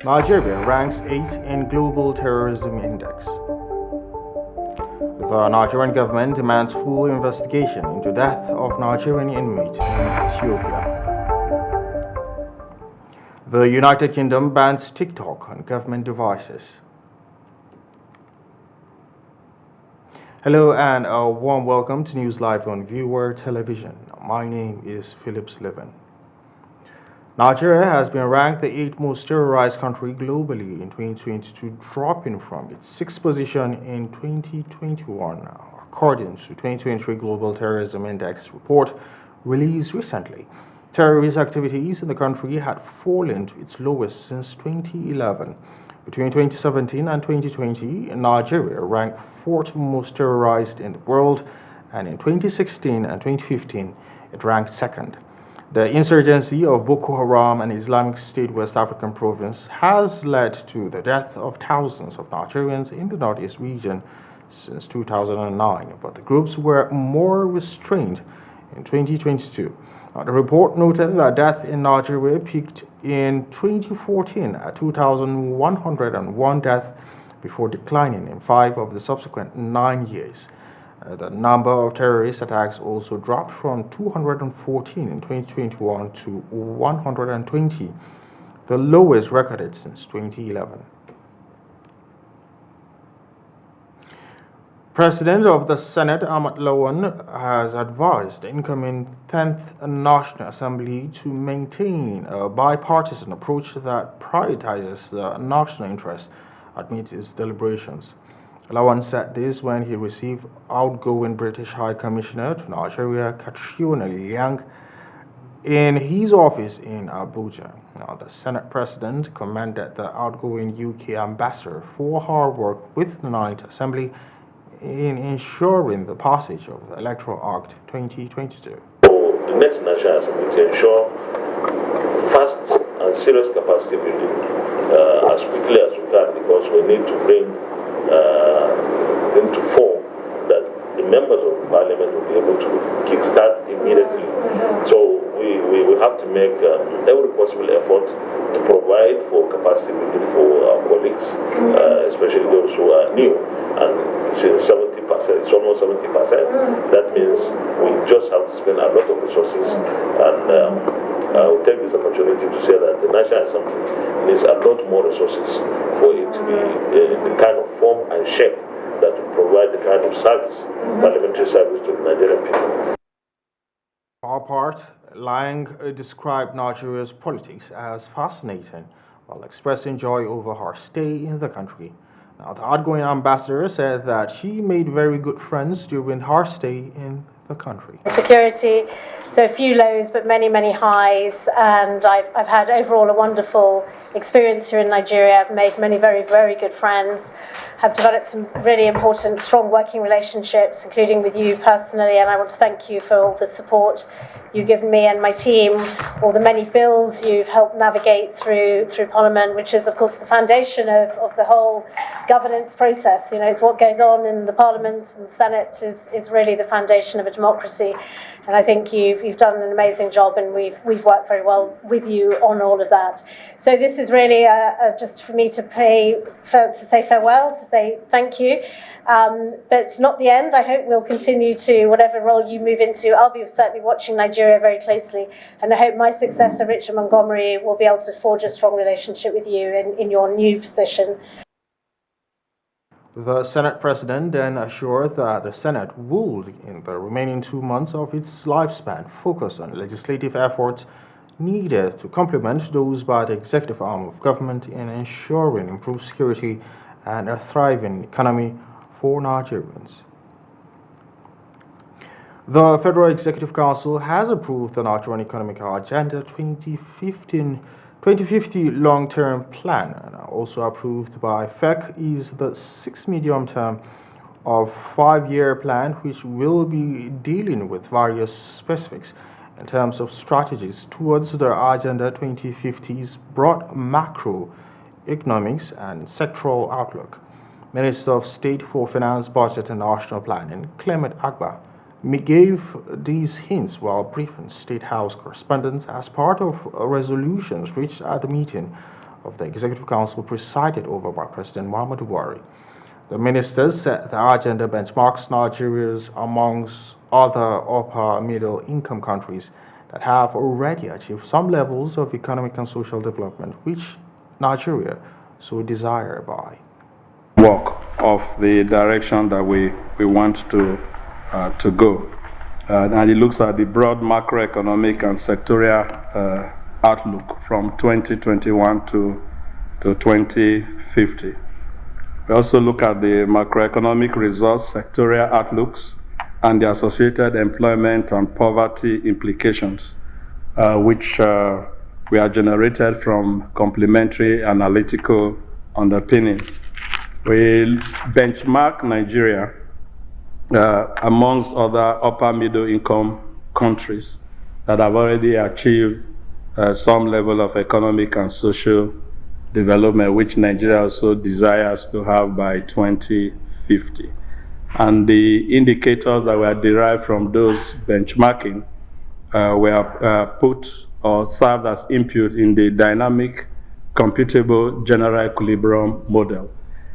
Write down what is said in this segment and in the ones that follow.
Nigeria ranks 8th in Global Terrorism Index. The Nigerian government demands full investigation into death of Nigerian inmate in Ethiopia. The United Kingdom bans TikTok on government devices. Hello and a warm welcome to News Live on Viewer Television. My name is NEWSLIVE. Nigeria has been ranked the 8th most terrorized country globally in 2022, dropping from its 6th position in 2021, according to 2023 Global Terrorism Index report released recently. Terrorist activities in the country had fallen to its lowest since 2011. Between 2017 and 2020, Nigeria ranked 4th most terrorized in the world, and in 2016 and 2015, it ranked 2nd. The insurgency of Boko Haram and Islamic State West African Province has led to the death of thousands of Nigerians in the northeast region since 2009, but the groups were more restrained in 2022. The report noted that death in Nigeria peaked in 2014 at 2,101 deaths before declining in 5 of the subsequent 9 years. The number of terrorist attacks also dropped from 214 in 2021 to 120, the lowest recorded since 2011. President of the Senate, Ahmad Lawan, has advised the incoming 10th National Assembly to maintain a bipartisan approach that prioritizes the national interest amid its deliberations. Lawan said this when he received outgoing British High Commissioner to Nigeria, Katrina Liang, in his office in Abuja. Now, the Senate President commended the outgoing UK ambassador for her work with the Ninth Assembly in ensuring the passage of the Electoral Act 2022. The next National Assembly to ensure fast and serious capacity building as quickly as we can, because we need to bring into form that the members of parliament will be able to kickstart immediately. So we have to make every possible effort to provide for capacity building for our colleagues, especially those who are new. And since 70%, it's almost 70%, that means we just have to spend a lot of resources. And I will take this opportunity to say that the National Assembly needs a lot more resources for it to be in the kind of form and shape that will provide the kind of service, parliamentary service to the Nigerian people. For our part, Lang described Nigeria's politics as fascinating while expressing joy over her stay in the country. Now, the outgoing ambassador said that she made very good friends during her stay in the country. Security, so a few lows but many highs, and I've had overall a wonderful experience here in Nigeria. I've made many very good friends, have developed some really important strong working relationships, including with you personally, and I want to thank you for all the support you've given me and my team, all the many bills you've helped navigate through Parliament, which is of course the foundation of the whole governance process. You know, it's what goes on in the Parliament and the Senate is really the foundation of a democracy, and I think you've done an amazing job, and we've worked very well with you on all of that. So this is really just for me to say farewell, to say thank you, but not the end. I hope we'll continue to, whatever role you move into, I'll be certainly watching Nigeria very closely, and I hope my successor Richard Montgomery will be able to forge a strong relationship with you in your new position. The Senate President then assured that the Senate would, in the remaining 2 months of its lifespan, focus on legislative efforts needed to complement those by the executive arm of government in ensuring improved security and a thriving economy for Nigerians. The Federal Executive Council has approved the Nigerian Economic Agenda 2050 long-term plan, and also approved by FEC is the 6th medium term of 5-year plan, which will be dealing with various specifics in terms of strategies towards the Agenda 2050's broad macroeconomics and sectoral outlook. Minister of State for Finance, Budget and National Planning, Clement Agba, gave these hints while briefing State House correspondents as part of resolutions reached at the meeting of the Executive Council presided over by President Muhammadu Buhari. The ministers said the agenda benchmarks Nigeria's amongst other upper middle income countries that have already achieved some levels of economic and social development which Nigeria so desire by. Work of the direction that we want to go. And it looks at the broad macroeconomic and sectorial outlook from 2021 to 2050. We also look at the macroeconomic results, sectorial outlooks, and the associated employment and poverty implications, which we are generated from complementary analytical underpinnings. We benchmark Nigeria amongst other upper middle income countries that have already achieved some level of economic and social development, which Nigeria also desires to have by 2050. And the indicators that were derived from those benchmarking were put or served as input in the dynamic computable general equilibrium model.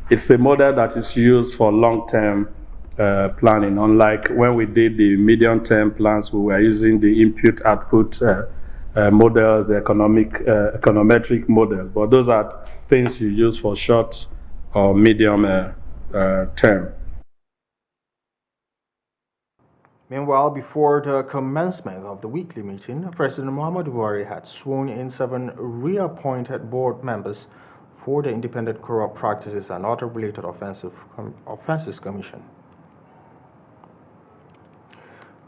It's a model that is used for long-term planning. Unlike when we did the medium-term plans, we were using the input-output models, the econometric models. But those are things you use for short or medium term. Meanwhile, before the commencement of the weekly meeting, President Muhammadu Buhari had sworn in 7 reappointed board members for the Independent Corrupt Practices and Other Related Offences Commission.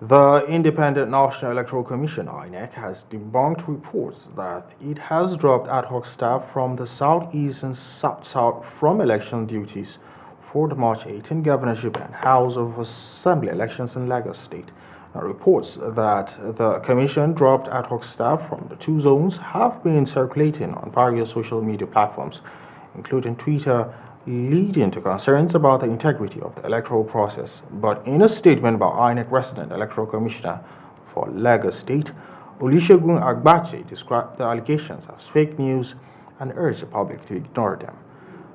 The Independent National Electoral Commission, INEC, has debunked reports that it has dropped ad hoc staff from the Southeast and South from election duties for the March 18 governorship and House of Assembly elections in Lagos State. Now, reports that the Commission dropped ad hoc staff from the 2 zones have been circulating on various social media platforms, including Twitter, leading to concerns about the integrity of the electoral process. But in a statement by INEC Resident Electoral Commissioner for Lagos State, Olusegun Agbache described the allegations as fake news and urged the public to ignore them.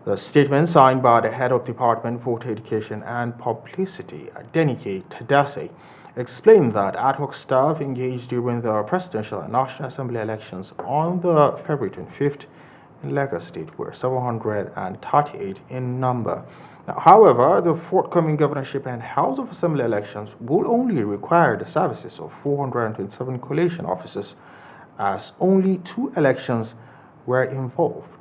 The statement, signed by the head of Department Voter Education and Publicity, Adenike Tadase, explained that ad hoc staff engaged during the presidential and National Assembly elections on the February 25th in Lagos State were 738 in number. Now, however, the forthcoming governorship and House of Assembly elections will only require the services of 427 collation officers, as only 2 elections were involved.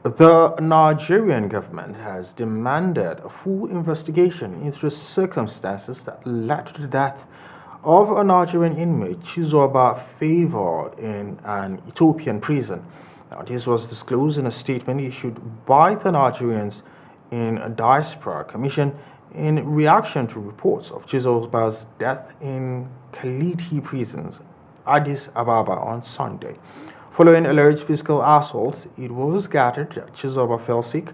The Nigerian government has demanded a full investigation into the circumstances that led to the death of a Nigerian inmate, Chizoba Favor, in an Ethiopian prison. Now, this was disclosed in a statement issued by the Nigerians in a Diaspora Commission in reaction to reports of Chizoba's death in Kaliti prisons, Addis Ababa, on Sunday. Following alleged physical assault, it was gathered that Chizoba fell sick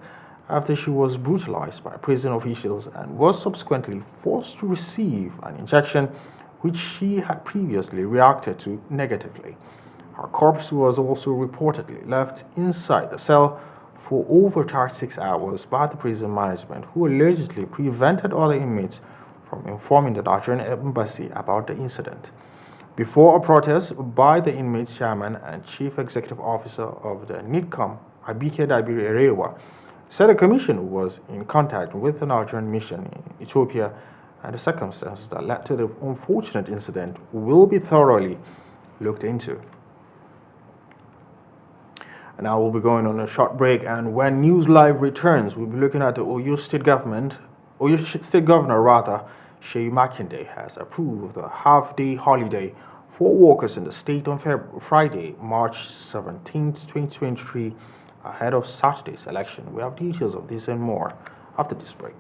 after she was brutalized by prison officials and was subsequently forced to receive an injection which she had previously reacted to negatively. Her corpse was also reportedly left inside the cell for over 36 hours by the prison management, who allegedly prevented other inmates from informing the Nigerian embassy about the incident. Before a protest by the inmates chairman and chief executive officer of the NIDCOM, Abike Dabiri Erewa, said the commission was in contact with the Nigerian mission in Ethiopia, and the circumstances that led to the unfortunate incident will be thoroughly looked into. And now we'll be going on a short break, and when NEWSLIVE returns, we'll be looking at the Oyo State Governor, Seyi Makinde, has approved the half-day holiday for workers in the state on Friday, March 17, 2023, ahead of Saturday's election. We have details of this and more after this break.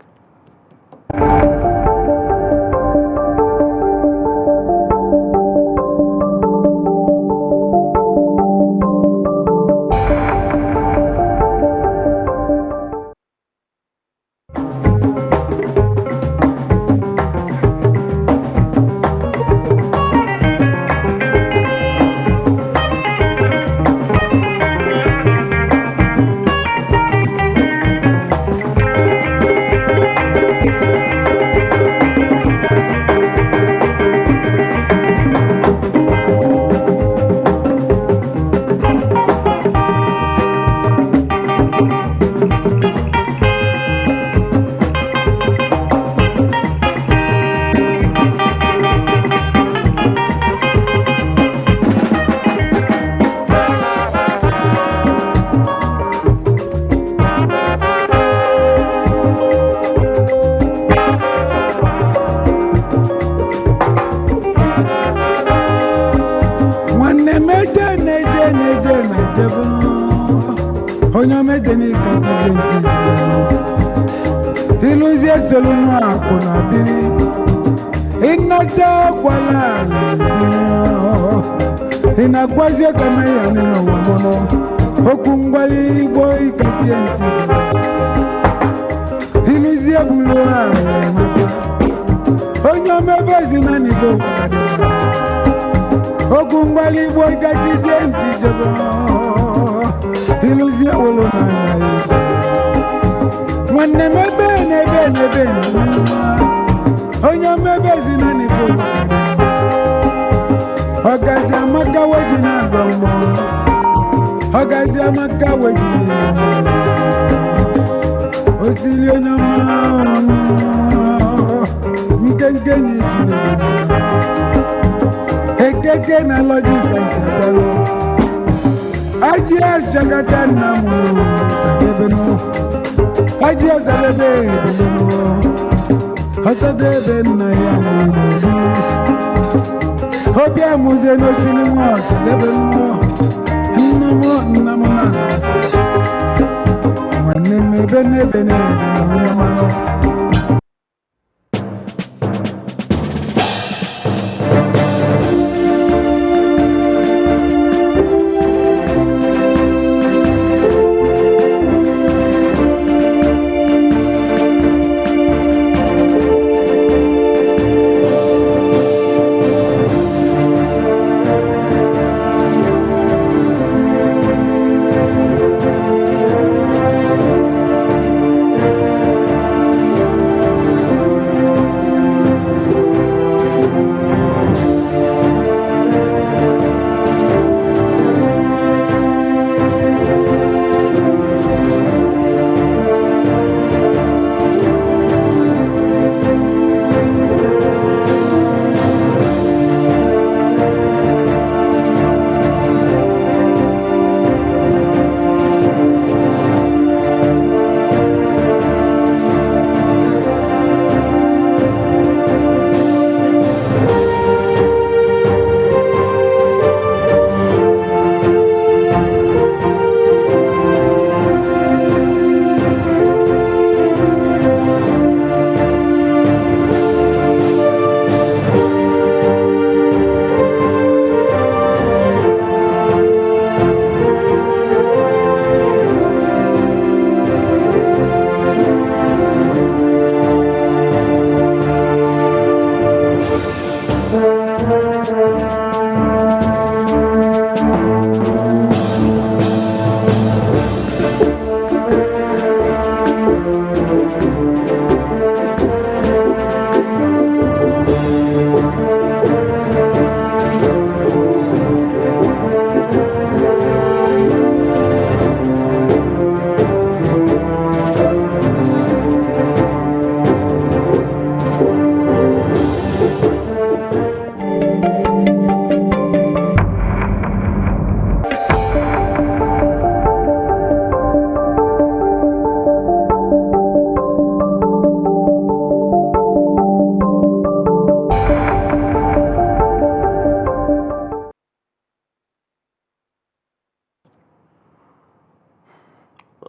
onye mejeni katizenti iluzie selunu akuna biri inata kwala inakwazie kama ya neno wamono okungwali igbo ikatienti iluzie bulua onye mebezi na nigo okungwali igbo ikatienti iluzie wolo na nwanne mebe nebe onye mebezi na nigo ọgazi amaka weji na agọmọ ọgazi amaka weji osiri onye ọma nkenke ni ekeke na lọjika ìṣàgbọ́rọ̀ ajé àṣàgàtà nà mú ṣàgbébẹ̀nù ajé àṣàgbébẹ̀ ìbẹ̀nù ọ̀ṣàdébẹ̀ nà ya mú lòdì obi amuze n'otili mụ ọ̀ṣàgbébẹ̀nù nnamụ nnamụ nà nwanne m ebe n'ebe n'ebe na onye mmanụ.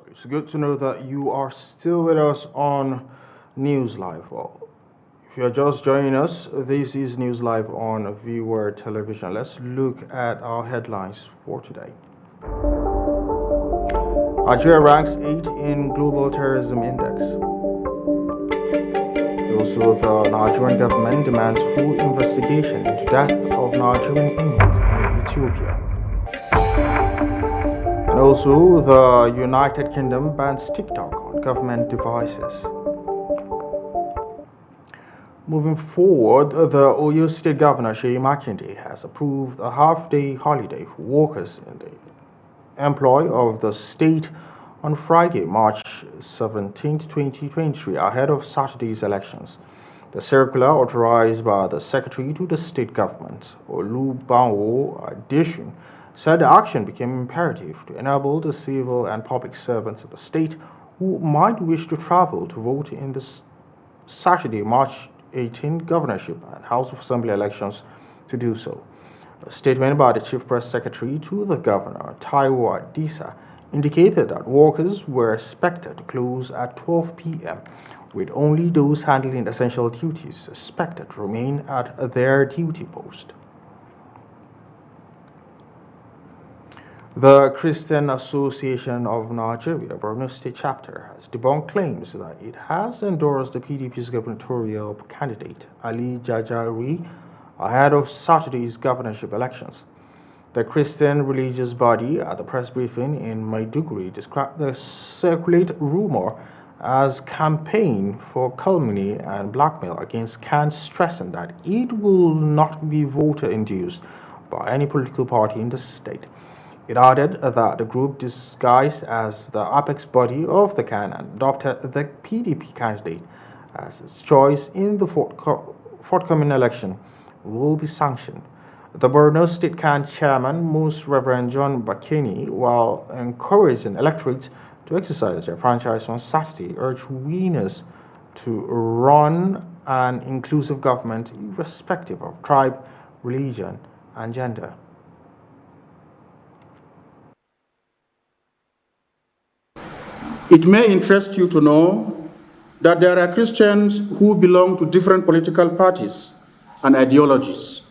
It's good to know that you are still with us on NEWSLIVE. Well, if you're just joining us, this is NEWSLIVE on Viewer Television. Let's look at our headlines for today. Nigeria ranks 8 in Global Terrorism Index. Also, the Nigerian government demands full investigation into death of Nigerian inmates in Ethiopia. And also, the United Kingdom bans TikTok on government devices. Moving forward, the Oyo State Governor Seyi Makinde has approved a half-day holiday for workers in the employ of the state on Friday, March 17, 2023, ahead of Saturday's elections. The circular, authorized by the Secretary to the State Government, Olubanwo Adeshin, said the action became imperative to enable the civil and public servants of the state who might wish to travel to vote in the Saturday, March 18 governorship and House of Assembly elections to do so. A statement by the Chief Press Secretary to the Governor, Taiwo Adisa, indicated that workers were expected to close at 12 p.m., with only those handling essential duties expected to remain at their duty post. The Christian Association of Nigeria, Borno State Chapter, has debunked claims that it has endorsed the PDP's gubernatorial candidate, Ali Jajari, ahead of Saturday's governorship elections. The Christian religious body, at the press briefing in Maiduguri, described the circulate rumor as campaign for calumny and blackmail against Khan, stressing that it will not be voter-induced by any political party in the state. It added that the group, disguised as the apex body of the Khan, adopted the PDP candidate as its choice in the forthcoming election will be sanctioned. The Borno State Khan chairman, Most Reverend John Bakeni, while encouraging electorates to exercise their franchise on Saturday, urged winners to run an inclusive government irrespective of tribe, religion, and gender. It may interest you to know that there are Christians who belong to different political parties and ideologies.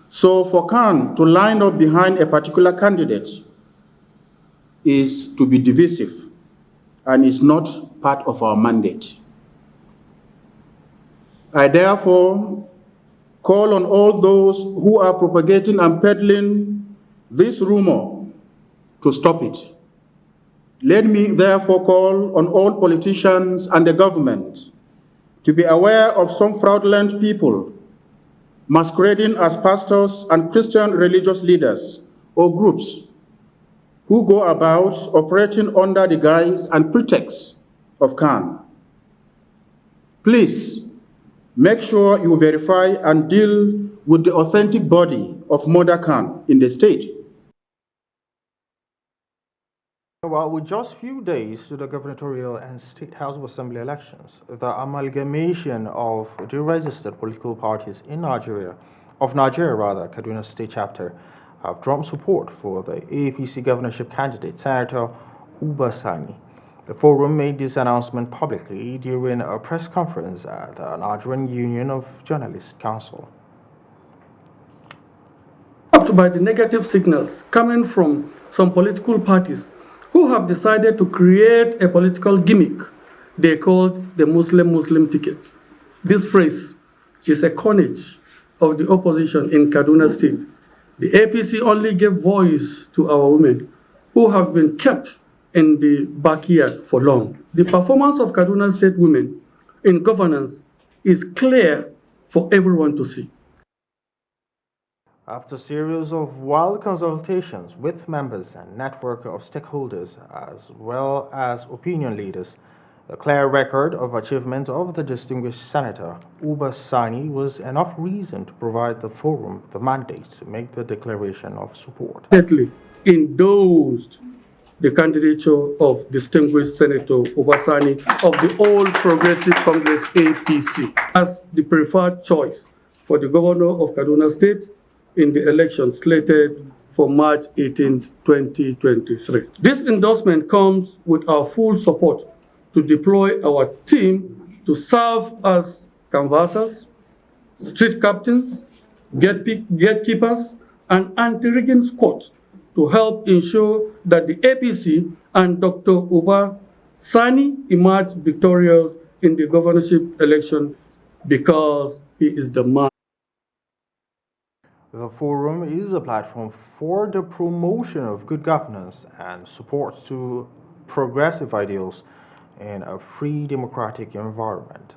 So for Khan to line up behind a particular candidate is to be divisive and is not part of our mandate. I therefore call on all those who are propagating and peddling this rumor to stop it. Let me therefore call on all politicians and the government to be aware of some fraudulent people masquerading as pastors and Christian religious leaders or groups who go about operating under the guise and pretext of Khan. Please make sure you verify and deal with the authentic body of Mother Khan in the state. Well, with just few days to the gubernatorial and state house of assembly elections, the amalgamation of the registered political parties in Nigeria, Kaduna State Chapter, have drawn support for the APC governorship candidate, Senator Uba Sani. The forum made this announcement publicly during a press conference at the Nigerian Union of Journalists Council. By the negative signals coming from some political parties who have decided to create a political gimmick they called the Muslim ticket. This phrase is a carnage of the opposition in Kaduna State. The APC only gave voice to our women who have been kept in the backyard for long. The performance of Kaduna State women in governance is clear for everyone to see. After a series of wild consultations with members and network of stakeholders, as well as opinion leaders, the clear record of achievement of the distinguished Senator Uba Sani was enough reason to provide the forum the mandate to make the declaration of support. Endorsed the candidature of distinguished Senator Uba Sani of the All Progressive Congress APC as the preferred choice for the governor of Kaduna State in the election slated for March 18, 2023. This endorsement comes with our full support to deploy our team to serve as canvassers, street captains, gatekeepers, and anti-rigging squad to help ensure that the APC and Dr. Uba Sani emerge victorious in the governorship election because he is the man. The forum is a platform for the promotion of good governance and support to progressive ideals in a free democratic environment.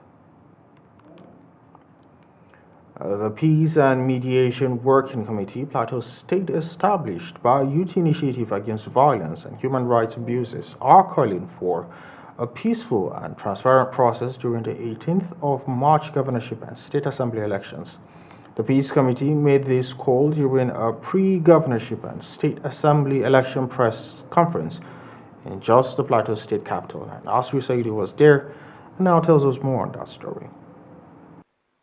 The Peace and Mediation Working Committee, Plateau State, established by Youth Initiative Against Violence and Human Rights Abuses, are calling for a peaceful and transparent process during the 18th of March governorship and state assembly elections. The Peace Committee made this call during a pre-governorship and state assembly election press conference in just the Plateau State capital. And Asri Saidi was there and now tells us more on that story.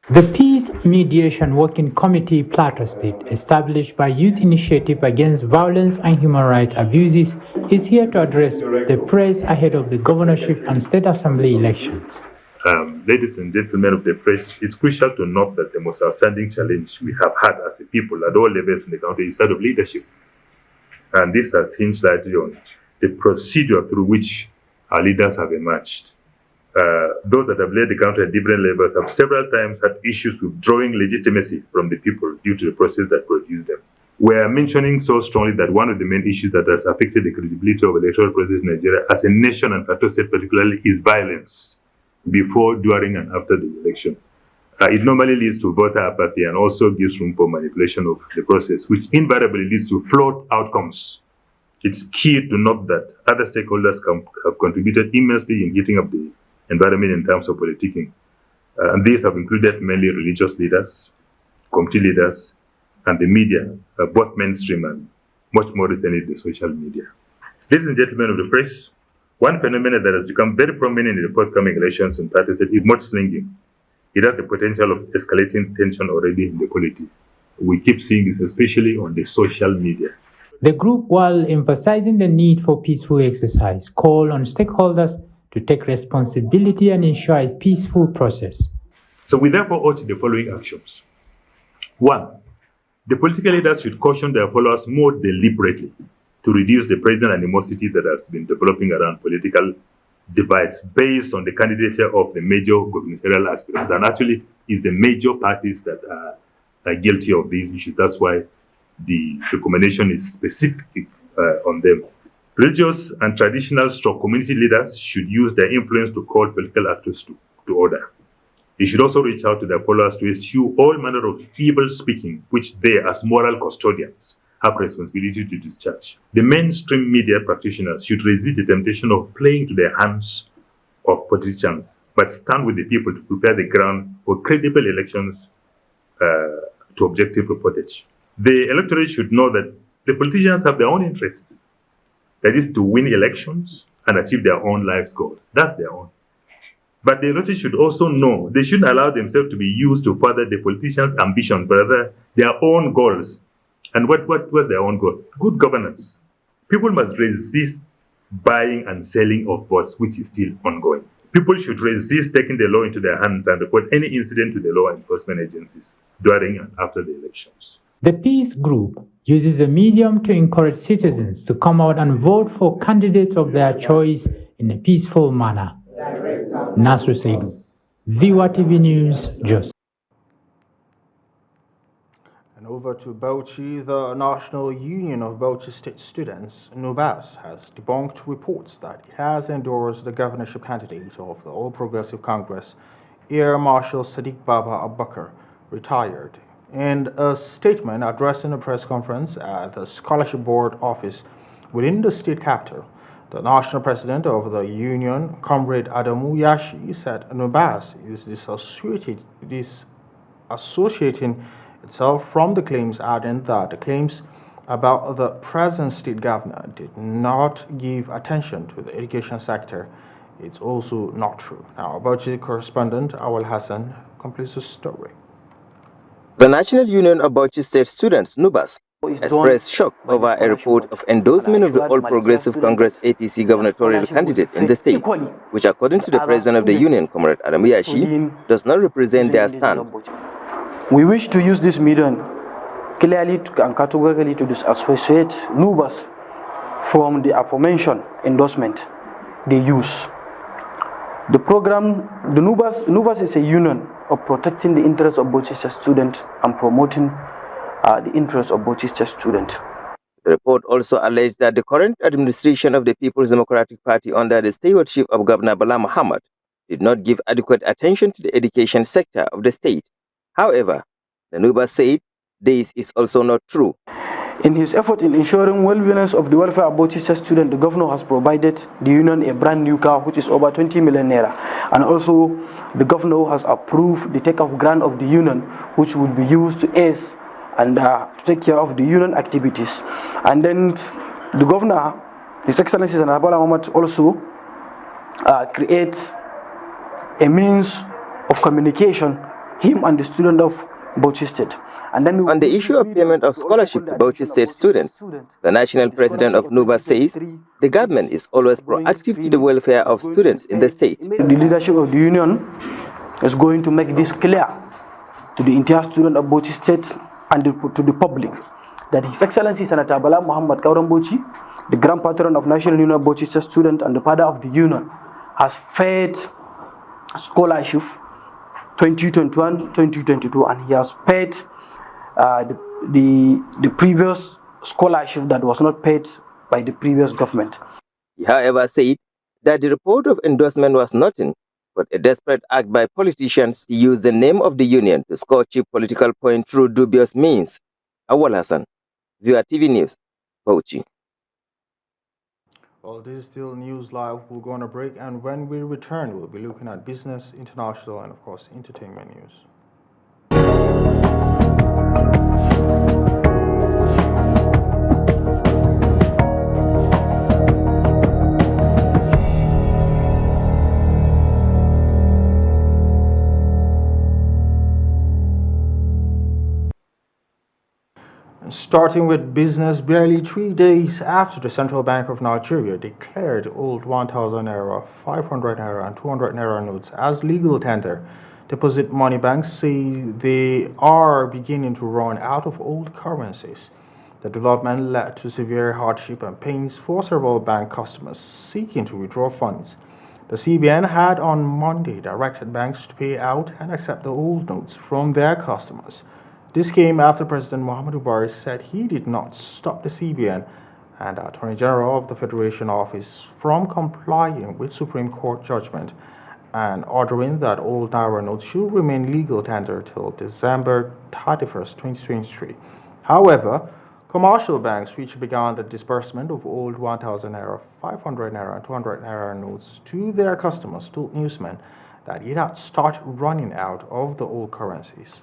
The Peace Mediation Working Committee Plateau State, established by Youth Initiative Against Violence and Human Rights Abuses, is here to address the press ahead of the governorship and state assembly elections. Ladies and gentlemen of the press, it's crucial to note that the most outstanding challenge we have had as a people at all levels in the country is that of leadership. And this has hinged largely on the procedure through which our leaders have emerged. Those that have led the country at different levels have several times had issues with drawing legitimacy from the people due to the process that produced them. We are mentioning so strongly that one of the main issues that has affected the credibility of the electoral process in Nigeria as a nation and Plateau State particularly is violence before, during, and after the election. It normally leads to voter apathy and also gives room for manipulation of the process, which invariably leads to flawed outcomes. It's key to note that other stakeholders have contributed immensely in heating up the environment in terms of politicking. And these have included mainly religious leaders, community leaders, and the media, both mainstream and much more recently the social media. Ladies and gentlemen of the press, one phenomenon that has become very prominent in the forthcoming elections in Plateau State is mudslinging. It has the potential of escalating tension already in the polity. We keep seeing this especially on the social media. The group, while emphasizing the need for peaceful exercise, called on stakeholders to take responsibility and ensure a peaceful process. So we therefore urge the following actions. 1. The political leaders should caution their followers more deliberately to reduce the present animosity that has been developing around political divides based on the candidature of the major gubernatorial aspirants. And actually, it's the major parties that are guilty of these issues. That's why the recommendation is specific on them. Religious and traditional community leaders should use their influence to call political actors to order. They should also reach out to their followers to eschew all manner of feeble speaking, which they, as moral custodians, have responsibility to discharge. The mainstream media practitioners should resist the temptation of playing to the hands of politicians, but stand with the people to prepare the ground for credible elections to objective reportage. The electorate should know that the politicians have their own interests. That is to win elections and achieve their own life's goal. That's their own. But the electorate should also know they shouldn't allow themselves to be used to further the politicians' ambitions, but rather their own goals. And what was their own goal? Good governance. People must resist buying and selling of votes, which is still ongoing. People should resist taking the law into their hands and report any incident to the law enforcement agencies during and after the elections. The Peace Group uses a medium to encourage citizens to come out and vote for candidates of their choice in a peaceful manner. Nasru Saidu, Viwa TV News, Jos. And over to Bauchi, the National Union of Bauchi State Students, NUBAS, has debunked reports that it has endorsed the governorship candidate of the All Progressive Congress, Air Marshal Sadiq Baba Abubakar, retired. In a statement addressing a press conference at the Scholarship Board office within the state capital, the national president of the union, Comrade Adamu Yashi, said NUBAS is disassociating itself from the claims, adding that the claims about the present state governor did not give attention to the education sector. It's also not true. Now, Bauchi correspondent Awal Hassan completes the story. The National Union of Bauchi State Students, NUBAS, expressed shock over a report of endorsement of the All Progressive Congress APC gubernatorial candidate in the state, which according to the president of the union, Comrade Adamu Yashi, does not represent their stand. We wish to use this medium clearly and categorically to disassociate NUBAS from the aforementioned endorsement they use. The program, the NUBAS is a union of protecting the interests of Bauchi State students and promoting the interests of Bauchi State students. The report also alleged that the current administration of the People's Democratic Party under the stewardship of Governor Bala Muhammad did not give adequate attention to the education sector of the state. However, the NUBAS said this is also not true. In his effort in ensuring well-being of the welfare of Bauchi State students, the governor has provided the union a brand new car which is over 20 million naira. And also, the governor has approved the take-off grant of the union which will be used to ace and to take care of the union activities. And then the governor, His Excellency Senator Bala Muhammad, also creates a means of communication him and the student of Bauchi State. And then On the issue of payment of scholarship to Bauchi State students, the national president of NUBA says the government is always proactive to the welfare of students in the state. The leadership of the union is going to make this clear to the entire student of Bauchi State and to the public that His Excellency Senator Bala Muhammad Kauram Bauchi, the grand patron of National Union of Bauchi State Student and the father of the union, has paid scholarship 2021-2022, and he has paid the previous scholarship that was not paid by the previous government. He, however, said that the report of endorsement was nothing but a desperate act by politicians to use the name of the union to score cheap political points through dubious means. Awal Hassan, Viewer TV News, Bauchi. Well, this is still News Live. We'll go on a break, and when we return, we'll be looking at business, international, and of course, entertainment news. Starting with business, barely 3 days after the Central Bank of Nigeria declared old 1,000 naira, 500 naira, and 200 naira notes as legal tender, deposit money banks say they are beginning to run out of old currencies. The development led to severe hardship and pains for several bank customers seeking to withdraw funds. The CBN had on Monday directed banks to pay out and accept the old notes from their customers. This came after President Muhammadu Buhari said he did not stop the CBN and the Attorney General of the Federation Office from complying with Supreme Court judgment and ordering that old Naira notes should remain legal tender till December 31st, 2023. However, commercial banks which began the disbursement of old 1,000 Naira, 500 Naira, and 200 Naira notes to their customers told newsmen that it had started running out of the old currencies.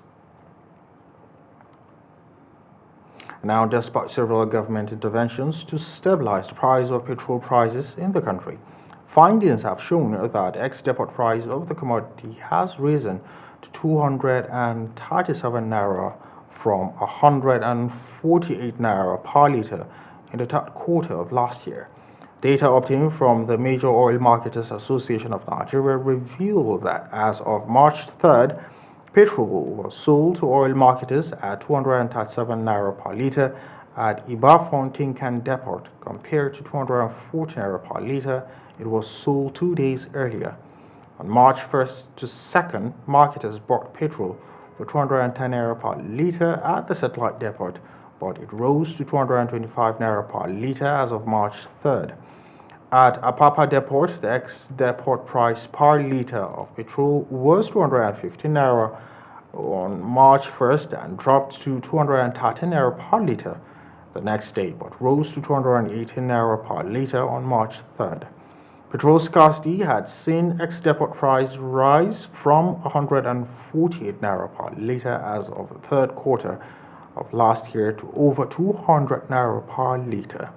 Now, despite several government interventions to stabilize the price of petrol prices in the country, findings have shown that ex-depot price of the commodity has risen to 237 naira from 148 naira per litre in the third quarter of last year. Data obtained from the Major Oil Marketers Association of Nigeria revealed that as of March 3rd, petrol was sold to oil marketers at 237 naira per litre at Ibadan Tinkan Depot compared to 240 naira per litre it was sold 2 days earlier. On March 1st to 2nd, marketers bought petrol for 210 naira per litre at the satellite depot, but it rose to 225 naira per litre as of March 3rd. At Apapa Depot, the ex-depot price per litre of petrol was 215 naira on March 1st and dropped to 213 naira per litre the next day, but rose to 218 naira per litre on March 3rd. Petrol scarcity had seen ex-depot price rise from 148 naira per litre as of the third quarter of last year to over 200 naira per litre.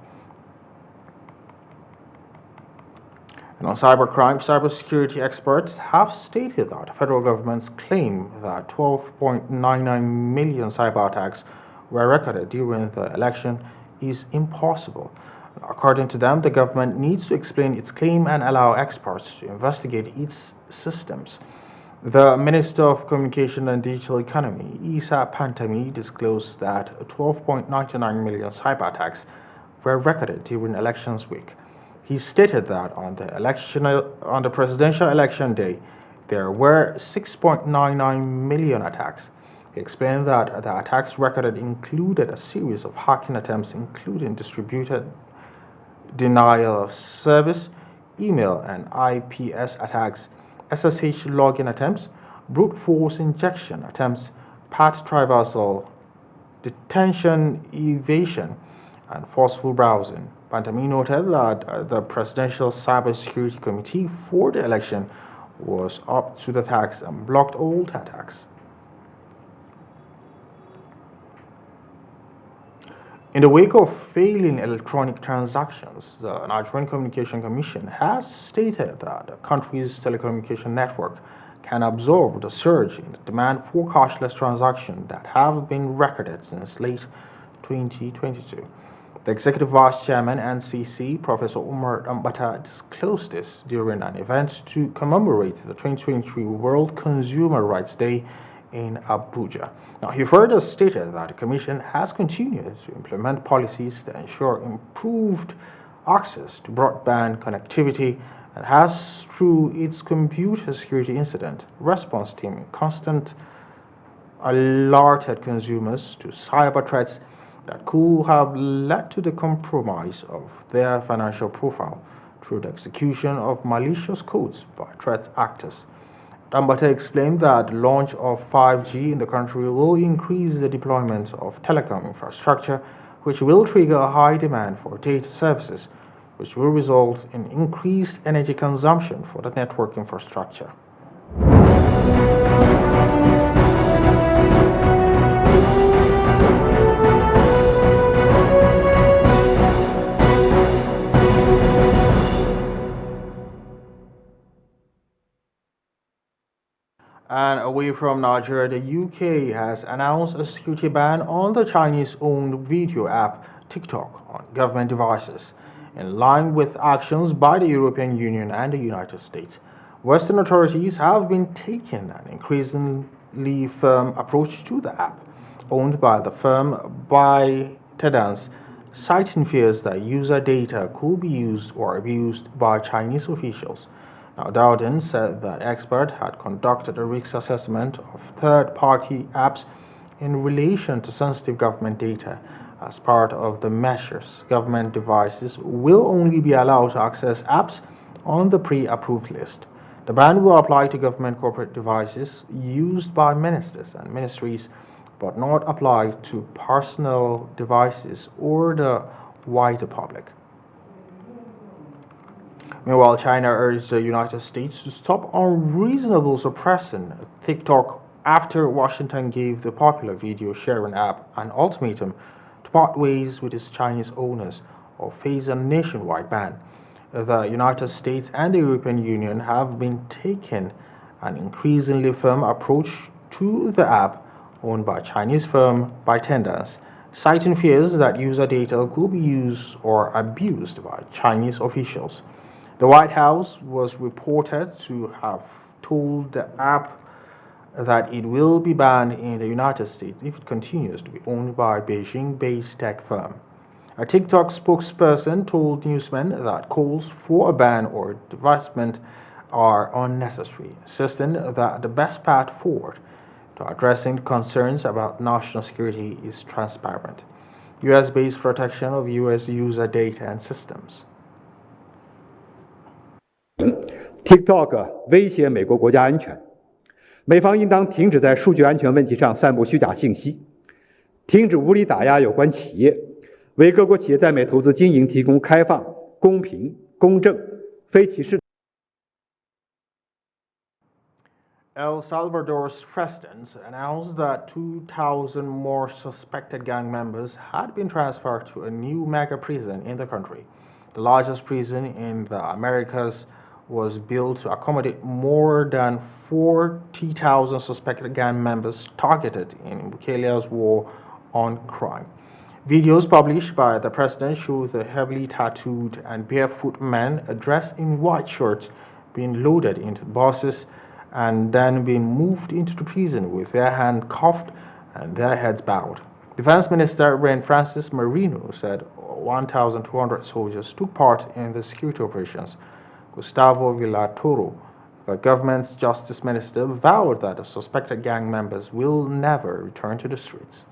And on cybercrime, cybersecurity experts have stated that the federal government's claim that 12.99 million cyber attacks were recorded during the election is impossible. According to them, the government needs to explain its claim and allow experts to investigate its systems. The Minister of Communication and Digital Economy, Isa Pantami, disclosed that 12.99 million cyber attacks were recorded during elections week. He stated that on the presidential election day, there were 6.99 million attacks. He explained that the attacks recorded included a series of hacking attempts, including distributed denial of service, email and IPS attacks, SSH login attempts, brute force injection attempts, path traversal, detention evasion, and forceful browsing. Pantami noted that the Presidential Cybersecurity Committee for the election was up to the task and blocked all attacks. In the wake of failing electronic transactions, the Nigerian Communication Commission has stated that the country's telecommunication network can absorb the surge in the demand for cashless transactions that have been recorded since late 2022. The Executive Vice Chairman, NCC, Professor Umar Ambata, disclosed this during an event to commemorate the 2023 World Consumer Rights Day in Abuja. Now, he further stated that the Commission has continued to implement policies that ensure improved access to broadband connectivity and has, through its computer security incident response team, constant alerted consumers to cyber threats that could have led to the compromise of their financial profile through the execution of malicious codes by threat actors. Dambata explained that the launch of 5G in the country will increase the deployment of telecom infrastructure, which will trigger a high demand for data services, which will result in increased energy consumption for the network infrastructure. And away from Nigeria, the UK has announced a security ban on the Chinese-owned video app TikTok on government devices, in line with actions by the European Union and the United States. Western authorities have been taking an increasingly firm approach to the app, owned by the firm ByteDance, citing fears that user data could be used or abused by Chinese officials. Now, Dowden said that experts had conducted a risk assessment of third-party apps in relation to sensitive government data. As part of the measures, government devices will only be allowed to access apps on the pre-approved list. The ban will apply to government corporate devices used by ministers and ministries, but not apply to personal devices or the wider public. Meanwhile, China urged the United States to stop unreasonable suppressing TikTok after Washington gave the popular video sharing app an ultimatum to part ways with its Chinese owners or face a nationwide ban. The United States and the European Union have been taking an increasingly firm approach to the app owned by Chinese firm ByteDance, citing fears that user data could be used or abused by Chinese officials. The White House was reported to have told the app that it will be banned in the United States if it continues to be owned by a Beijing-based tech firm. A TikTok spokesperson told newsmen that calls for a ban or divestment are unnecessary, insisting that the best path forward to addressing concerns about national security is transparent, US-based protection of US user data and systems. TikTok 威胁美国国家安全，美方应当停止在数据安全问题上散布虚假信息，停止无理打压有关企业，为各国企业在美投资经营提供开放、公平、公正、非歧视。El Salvador's president announced that 2,000 more suspected gang members had been transferred to a new mega prison in the country. The largest prison in the Americas was built to accommodate more than 40,000 suspected gang members targeted in Bukele's war on crime. Videos published by the president show the heavily tattooed and barefoot men dressed in white shirts being loaded into buses and then being moved into the prison with their hands cuffed and their heads bowed. Defense Minister Ren Francis Marino said 1,200 soldiers took part in the security operations. Gustavo Villatoro, the government's justice minister, vowed that the suspected gang members will never return to the streets.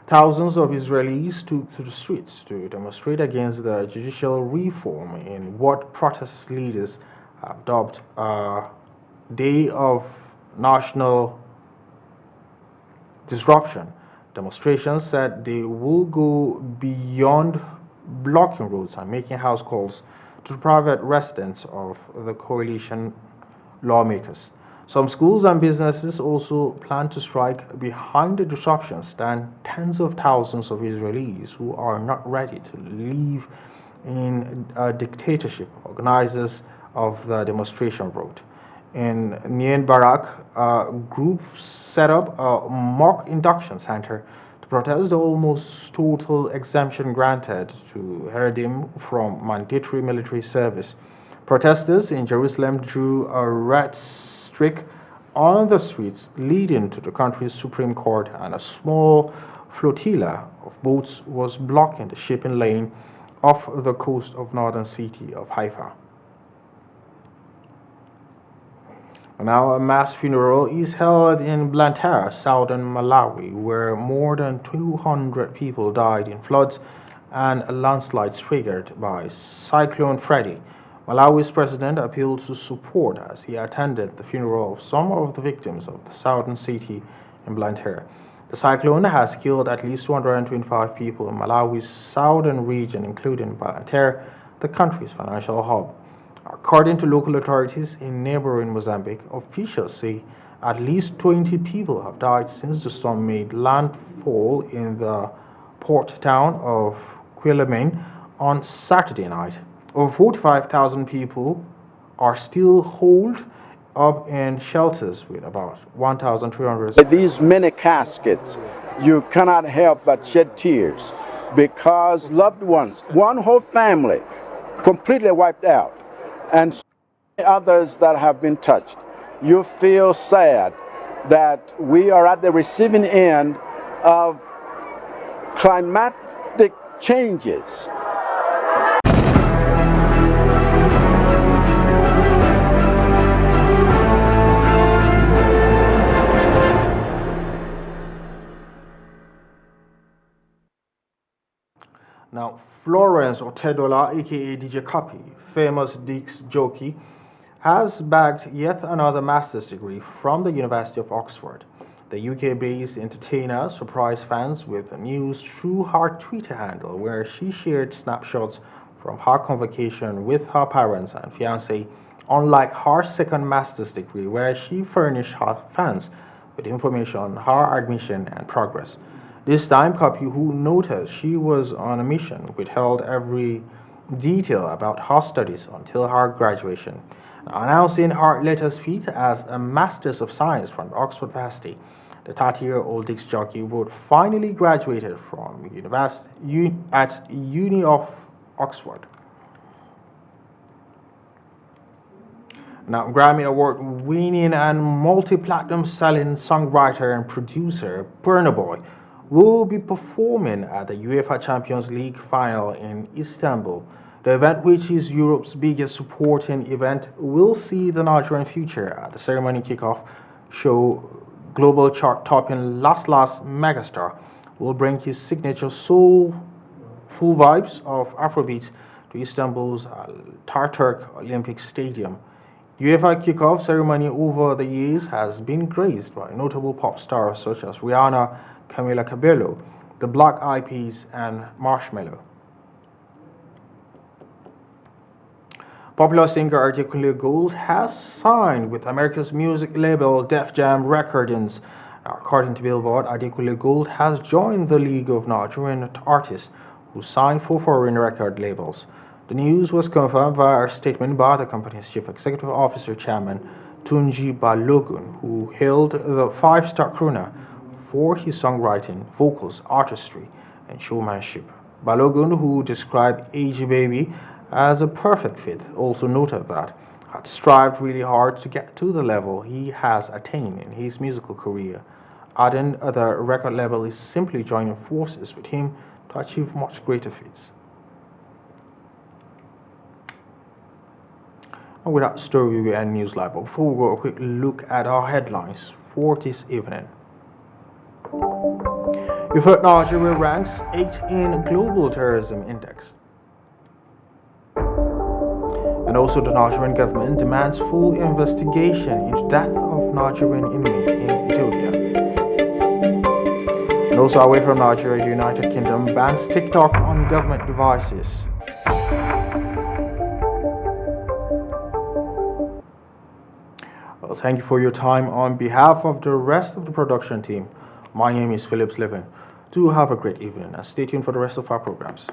Thousands of Israelis took to the streets to demonstrate against the judicial reform in what protest leaders have dubbed a day of national disruption. Demonstrations said they will go beyond blocking roads and making house calls to the private residence of the coalition lawmakers. Some schools and businesses also plan to strike. Behind the disruption stand tens of thousands of Israelis who are not ready to live in a dictatorship. Organizers of the demonstration route. In Nien Barak, a group set up a mock induction center to protest the almost total exemption granted to Haredim from mandatory military service. Protesters in Jerusalem drew a red streak on the streets leading to the country's Supreme Court, and a small flotilla of boats was blocking the shipping lane off the coast of northern city of Haifa. Now, a mass funeral is held in Blantyre, southern Malawi, where more than 200 people died in floods and landslides triggered by Cyclone Freddy. Malawi's president appealed to support as he attended the funeral of some of the victims of the southern city in Blantyre. The cyclone has killed at least 225 people in Malawi's southern region, including Blantyre, the country's financial hub. According to local authorities in neighboring Mozambique, officials say at least 20 people have died since the storm made landfall in the port town of Quelimane on Saturday night. Over 45,000 people are still holed up in shelters, with about 1,300. With these many caskets, you cannot help but shed tears because loved ones, one whole family, completely wiped out, and so many others that have been touched. You feel sad that we are at the receiving end of climatic changes. Now, Florence Otedola, aka DJ Copy, famous disc jockey, has bagged yet another master's degree from the University of Oxford. The UK-based entertainer surprised fans with the news through her Twitter handle, where she shared snapshots from her convocation with her parents and fiancé, unlike her second master's degree, where she furnished her fans with information on her admission and progress. This time, Copy, who noted she was on a mission, withheld every detail about her studies until her graduation, announcing her latest feat as a Master's of Science from Oxford University. The 30-year-old disc jockey would finally graduated from Uni of Oxford. Now, Grammy Award-winning and multi-platinum selling songwriter and producer Burna Boy will be performing at the UEFA Champions League final in Istanbul. The event, which is Europe's biggest sporting event, will see the Nigerian future at the ceremony kickoff show. Global chart-topping Last megastar will bring his signature soulful vibes of Afrobeat to Istanbul's Ataturk Olympic Stadium. UEFA kickoff ceremony over the years has been graced by notable pop stars such as Rihanna, Camila Cabello, the Black Eyed Peas, and Marshmello. Popular singer Adekunle Gold has signed with America's music label Def Jam Recordings. According to Billboard, Adekunle Gold has joined the League of Nigerian Artists who signed for foreign record labels. The news was confirmed via a statement by the company's Chief Executive Officer Chairman Tunji Balogun, who hailed the five-star crooner for his songwriting, vocals, artistry, and showmanship. Balogun, who described AG Baby as a perfect fit, also noted that had strived really hard to get to the level he has attained in his musical career, adding the record label is simply joining forces with him to achieve much greater feats. And with that story, we end NEWSLIVE. But before we go, a quick look at our headlines for this evening. You've heard Nigeria ranks 8th in Global Terrorism Index. And also the Nigerian government demands full investigation into death of Nigerian inmate in Ethiopia. And also away from Nigeria, the United Kingdom bans TikTok on government devices. Well, thank you for your time. On behalf of the rest of the production team, my name is NEWSLIVE. Do have a great evening and stay tuned for the rest of our programs.